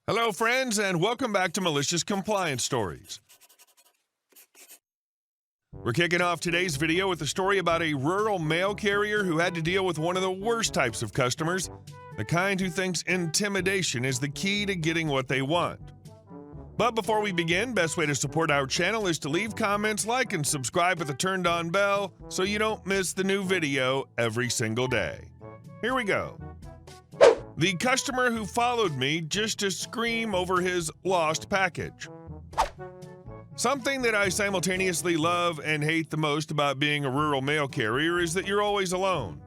Hello, friends, and welcome back to Malicious Compliance Stories. We're kicking off today's video with a story about a rural mail carrier who had to deal with one of the worst types of customers, the kind who thinks intimidation is the key to getting what they want. But before we begin, best way to support our channel is to leave comments, like, and subscribe with a turned-on bell so you don't miss the new video every single day. Here we go. The customer who followed me just to scream over his lost package. Something that I simultaneously love and hate the most about being a rural mail carrier is that you're always alone.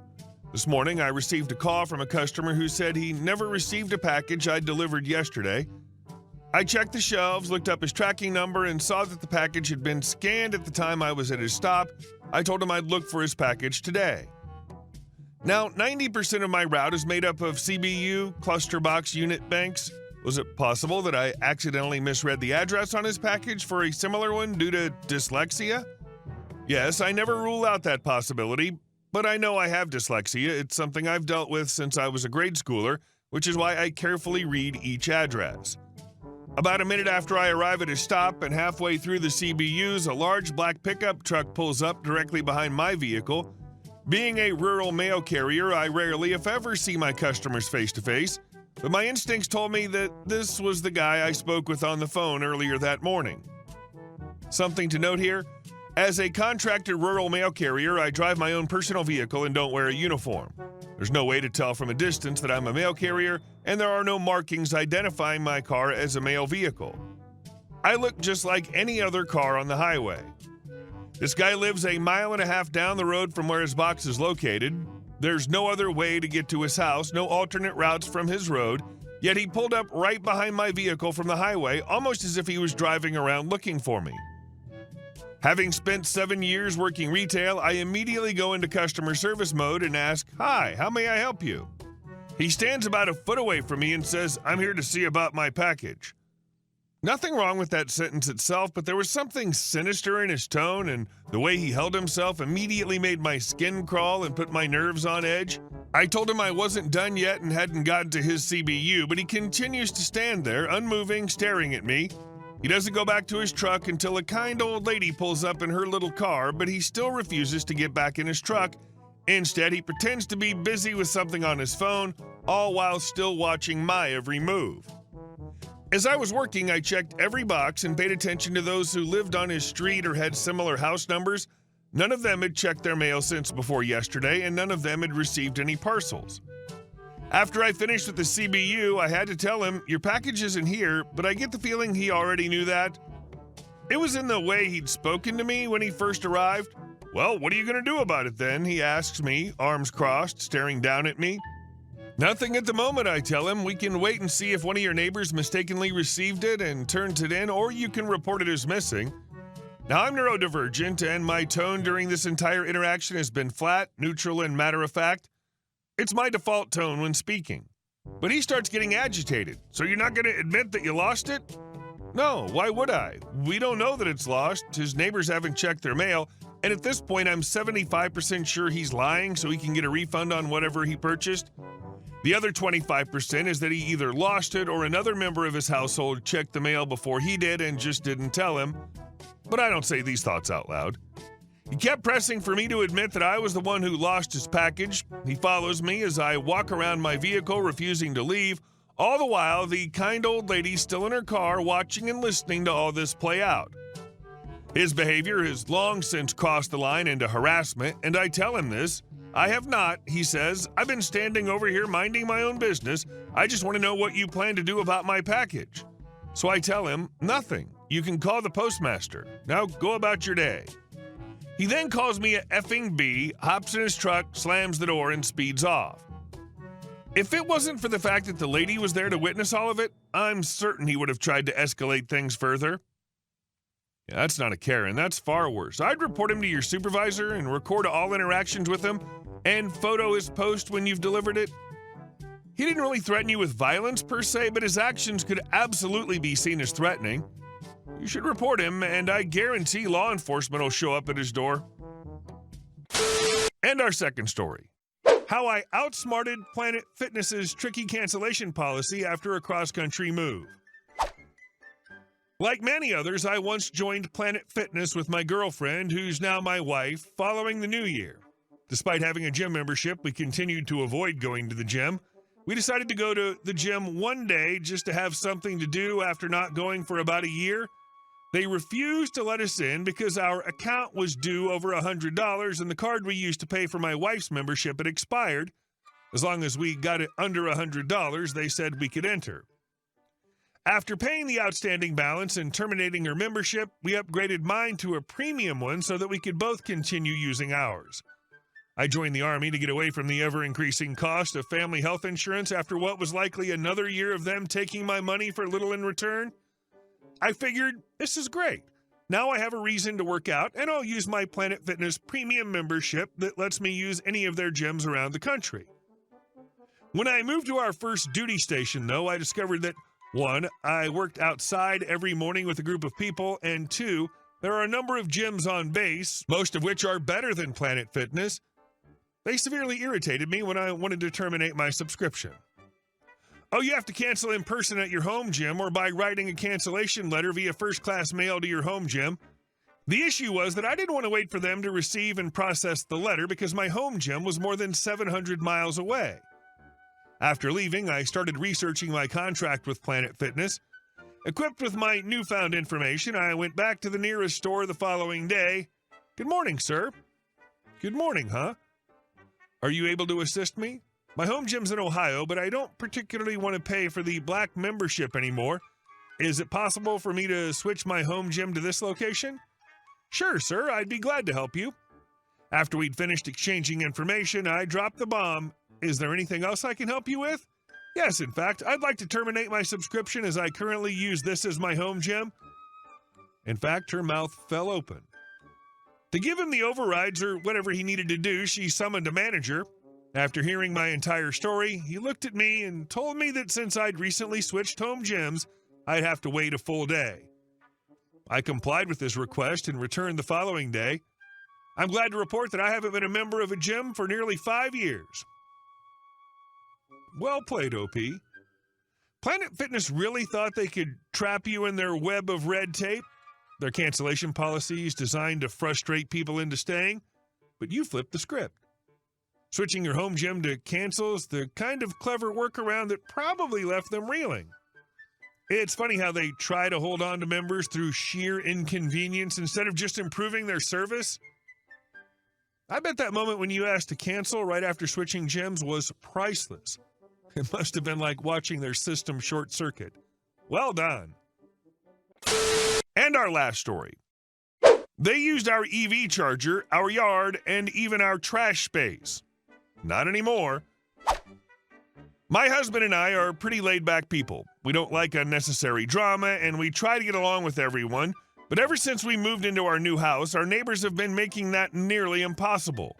This morning, I received a call from a customer who said he never received a package I delivered yesterday. I checked the shelves, looked up his tracking number, and saw that the package had been scanned at the time I was at his stop. I told him I'd look for his package today. Now, 90% of my route is made up of CBU, cluster box unit banks. Was it possible that I accidentally misread the address on his package for a similar one due to dyslexia? Yes, I never rule out that possibility, but I know I have dyslexia. It's something I've dealt with since I was a grade schooler, which is why I carefully read each address. About a minute after I arrive at his stop and halfway through the CBUs, a large black pickup truck pulls up directly behind my vehicle. Being a rural mail carrier, I rarely, if ever, see my customers face-to-face, but my instincts told me that this was the guy I spoke with on the phone earlier that morning. Something to note here, as a contracted rural mail carrier, I drive my own personal vehicle and don't wear a uniform. There's no way to tell from a distance that I'm a mail carrier, and there are no markings identifying my car as a mail vehicle. I look just like any other car on the highway. This guy lives a mile and a half down the road from where his box is located. There's no other way to get to his house, no alternate routes from his road, yet he pulled up right behind my vehicle from the highway, almost as if he was driving around looking for me. Having spent 7 years working retail, I immediately go into customer service mode and ask, "Hi, how may I help you?" He stands about a foot away from me and says, "I'm here to see about my package." Nothing wrong with that sentence itself, but there was something sinister in his tone, and the way he held himself immediately made my skin crawl and put my nerves on edge. I told him I wasn't done yet and hadn't gotten to his CBU, but he continues to stand there, unmoving, staring at me. He doesn't go back to his truck until a kind old lady pulls up in her little car, but he still refuses to get back in his truck. Instead, he pretends to be busy with something on his phone, all while still watching my every move. As I was working, I checked every box and paid attention to those who lived on his street or had similar house numbers. None of them had checked their mail since before yesterday, and none of them had received any parcels. After I finished with the CBU, I had to tell him, "Your package isn't here," but I get the feeling he already knew that. It was in the way he'd spoken to me when he first arrived. "Well, what are you going to do about it then?" he asks me, arms crossed, staring down at me. "Nothing at the moment," I tell him. "We can wait and see if one of your neighbors mistakenly received it and turns it in, or you can report it as missing." Now, I'm neurodivergent, and my tone during this entire interaction has been flat, neutral, and matter-of-fact. It's my default tone when speaking. But he starts getting agitated. "So you're not going to admit that you lost it?" "No, why would I? We don't know that it's lost. His neighbors haven't checked their mail, and at this point, I'm 75% sure he's lying so he can get a refund on whatever he purchased. The other 25% is that he either lost it or another member of his household checked the mail before he did and just didn't tell him." But I don't say these thoughts out loud. He kept pressing for me to admit that I was the one who lost his package. He follows me as I walk around my vehicle, refusing to leave, all the while the kind old lady still in her car watching and listening to all this play out. His behavior has long since crossed the line into harassment, and I tell him this. "I have not," he says. "I've been standing over here minding my own business. I just want to know what you plan to do about my package." So I tell him, "Nothing. You can call the postmaster. Now go about your day." He then calls me a effing B, hops in his truck, slams the door, and speeds off. If it wasn't for the fact that the lady was there to witness all of it, I'm certain he would have tried to escalate things further. Yeah, that's not a Karen, that's far worse. I'd report him to your supervisor and record all interactions with him and photo his post when you've delivered it. He didn't really threaten you with violence per se, but his actions could absolutely be seen as threatening. You should report him, and I guarantee law enforcement will show up at his door. And our second story. How I outsmarted Planet Fitness's tricky cancellation policy after a cross-country move. Like many others, I once joined Planet Fitness with my girlfriend, who's now my wife, following the new year. Despite having a gym membership, we continued to avoid going to the gym. We decided to go to the gym one day just to have something to do after not going for about a year. They refused to let us in because our account was due over $100 and the card we used to pay for my wife's membership had expired. As long as we got it under $100, they said we could enter. After paying the outstanding balance and terminating her membership, we upgraded mine to a premium one so that we could both continue using ours. I joined the Army to get away from the ever-increasing cost of family health insurance after what was likely another year of them taking my money for little in return. I figured, this is great. Now I have a reason to work out, and I'll use my Planet Fitness premium membership that lets me use any of their gyms around the country. When I moved to our first duty station, though, I discovered that 1, I worked outside every morning with a group of people, and 2, there are a number of gyms on base, most of which are better than Planet Fitness. They severely irritated me when I wanted to terminate my subscription. Oh, you have to cancel in person at your home gym or by writing a cancellation letter via first-class mail to your home gym. The issue was that I didn't want to wait for them to receive and process the letter because my home gym was more than 700 miles away. After leaving, I started researching my contract with Planet Fitness. Equipped with my newfound information, I went back to the nearest store the following day. Good morning, sir. Good morning, huh? Are you able to assist me? My home gym's in Ohio, but I don't particularly want to pay for the black membership anymore. Is it possible for me to switch my home gym to this location? Sure, sir. I'd be glad to help you. After we'd finished exchanging information, I dropped the bomb. Is there anything else I can help you with? Yes, in fact, I'd like to terminate my subscription as I currently use this as my home gym. In fact, her mouth fell open. To give him the overrides or whatever he needed to do, she summoned a manager. After hearing my entire story, he looked at me and told me that since I'd recently switched home gyms, I'd have to wait a full day. I complied with his request and returned the following day. I'm glad to report that I haven't been a member of a gym for nearly 5 years. Well played, OP. Planet Fitness really thought they could trap you in their web of red tape? Their cancellation policy is designed to frustrate people into staying, but you flipped the script. Switching your home gym to cancel is the kind of clever workaround that probably left them reeling. It's funny how they try to hold on to members through sheer inconvenience instead of just improving their service. I bet that moment when you asked to cancel right after switching gyms was priceless. It must have been like watching their system short circuit. Well done. And our last story. They used our EV charger, our yard, and even our trash space. Not anymore. My husband and I are pretty laid-back people. We don't like unnecessary drama, and we try to get along with everyone. But ever since we moved into our new house, our neighbors have been making that nearly impossible.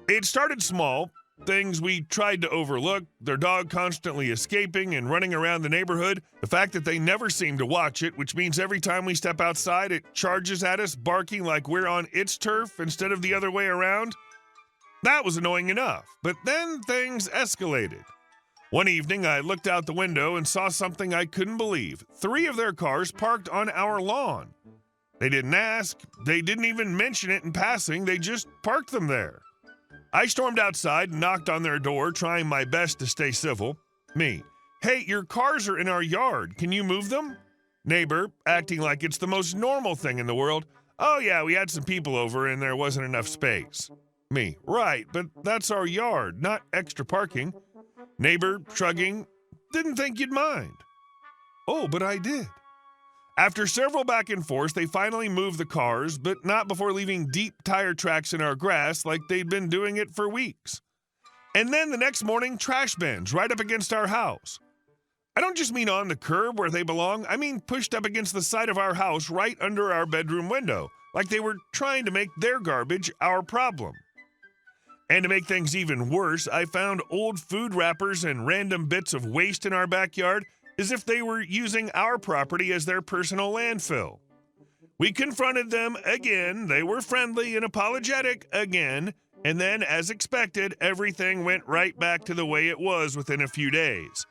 It started small. Things we tried to overlook, their dog constantly escaping and running around the neighborhood, the fact that they never seem to watch it, which means every time we step outside, it charges at us, barking like we're on its turf instead of the other way around. That was annoying enough, but then things escalated. One evening, I looked out the window and saw something I couldn't believe. 3 of their cars parked on our lawn. They didn't ask, they didn't even mention it in passing, they just parked them there. I stormed outside and knocked on their door, trying my best to stay civil. Me, hey, your cars are in our yard. Can you move them? Neighbor, acting like it's the most normal thing in the world. Oh yeah, we had some people over and there wasn't enough space. Me, right, but that's our yard, not extra parking. Neighbor, shrugging, didn't think you'd mind. Oh, but I did. After several back and forth, they finally moved the cars, but not before leaving deep tire tracks in our grass like they'd been doing it for weeks. And then the next morning, trash bins right up against our house. I don't just mean on the curb where they belong, I mean pushed up against the side of our house right under our bedroom window, like they were trying to make their garbage our problem. And to make things even worse, I found old food wrappers and random bits of waste in our backyard as if they were using our property as their personal landfill. We confronted them again, they were friendly and apologetic again, And then, as expected, everything went right back to the way it was within a few days.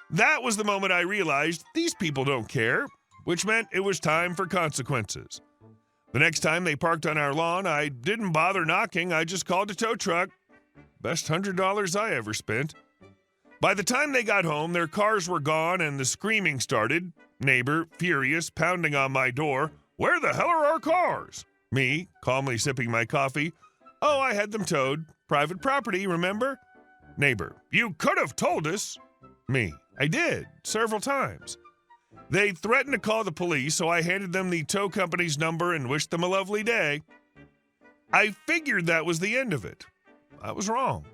That was the moment I realized these people don't care, which meant it was time for consequences. The next time they parked on our lawn, I didn't bother knocking, I just called a tow truck. Best $100 I ever spent. By the time they got home, their cars were gone and the screaming started. Neighbor, furious, pounding on my door. Where the hell are our cars? Me, calmly sipping my coffee. Oh, I had them towed. Private property, remember? Neighbor, you could have told us. Me, I did, several times. They threatened to call the police, so I handed them the tow company's number and wished them a lovely day. I figured that was the end of it. I was wrong.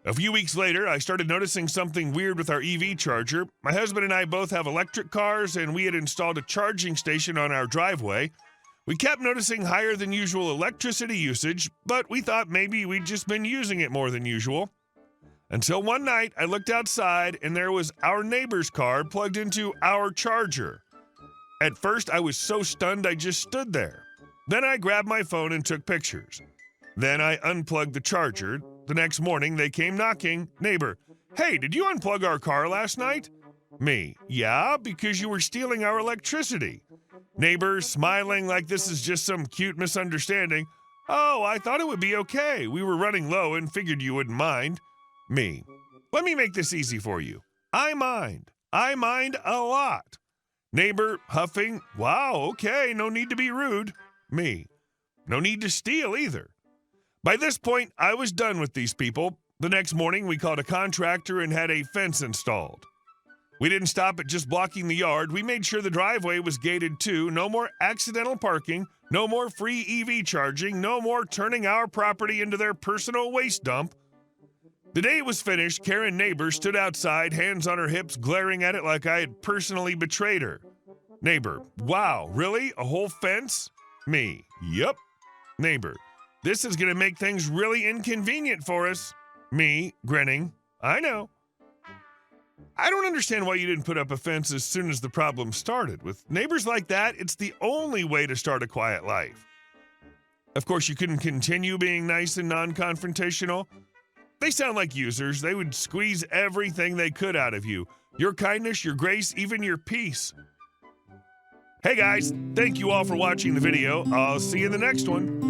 A few weeks later, I started noticing something weird with our EV charger. My husband and I both have electric cars, and we had installed a charging station on our driveway. We kept noticing higher than usual electricity usage, but we thought maybe we'd just been using it more than usual. Until one night, I looked outside, and there was our neighbor's car plugged into our charger. At first, I was so stunned I just stood there. Then I grabbed my phone and took pictures. Then I unplugged the charger. The next morning, they came knocking. Neighbor, hey, did you unplug our car last night? Me, yeah, because you were stealing our electricity. Neighbor, smiling like this is just some cute misunderstanding. Oh, I thought it would be okay. We were running low and figured you wouldn't mind. Me, let me make this easy for you. I mind. I mind a lot. Neighbor, huffing. Wow, okay, no need to be rude. Me, no need to steal either. By this point, I was done with these people. The next morning, we called a contractor and had a fence installed. We didn't stop at just blocking the yard. We made sure the driveway was gated too. No more accidental parking. No more free EV charging. No more turning our property into their personal waste dump. The day it was finished, Karen neighbor stood outside, hands on her hips, glaring at it like I had personally betrayed her. Neighbor, wow, really? A whole fence? Me, yup. Neighbor, this is going to make things really inconvenient for us. Me, grinning, I know. I don't understand why you didn't put up a fence as soon as the problem started. With neighbors like that, it's the only way to start a quiet life. Of course, you couldn't continue being nice and non-confrontational. They sound like users. They would squeeze everything they could out of you. Your kindness, your grace, even your peace. Hey guys, thank you all for watching the video. I'll see you in the next one.